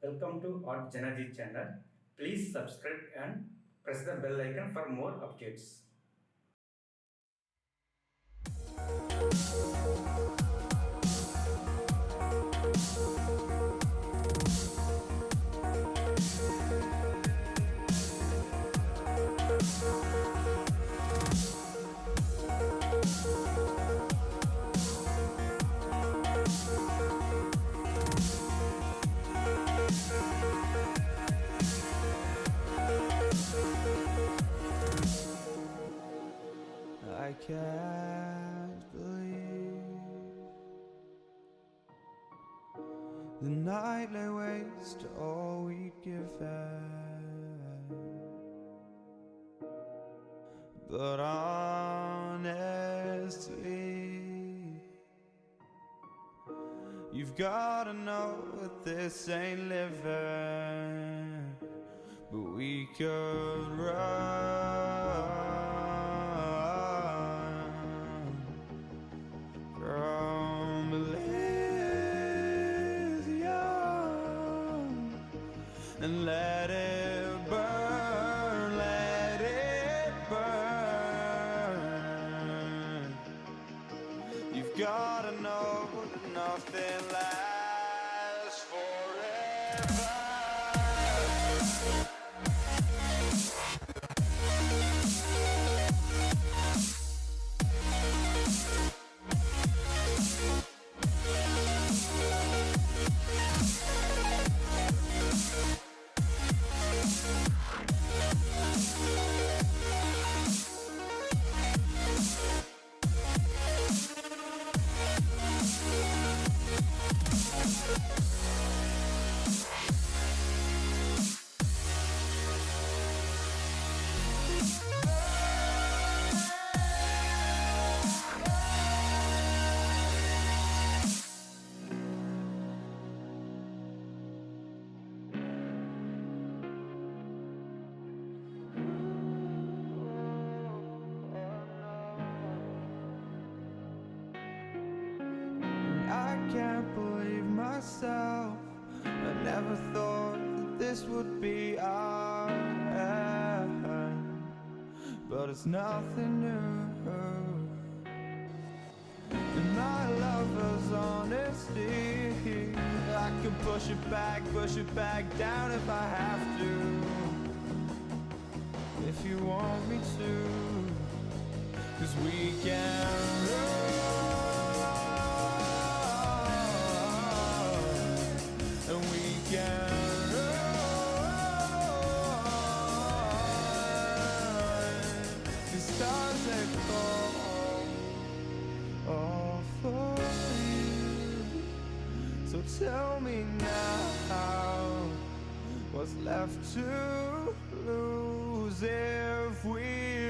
Welcome to artjanag channel. Please subscribe and press the bell icon for more updates. I can't believe the night lay waste to all we'd given. But honestly, you've gotta know that this ain't living. But we could run from Elysium and let it burn, let it burn. You've gotta know that nothing lasts forever. I can't believe myself. I never thought that this would be our end, but it's nothing new. And my lover's honesty, I can push it back down if I have to. If you want me to, 'cause we can run. And we can run. The stars they fall all for you. So tell me now, what's left to lose if we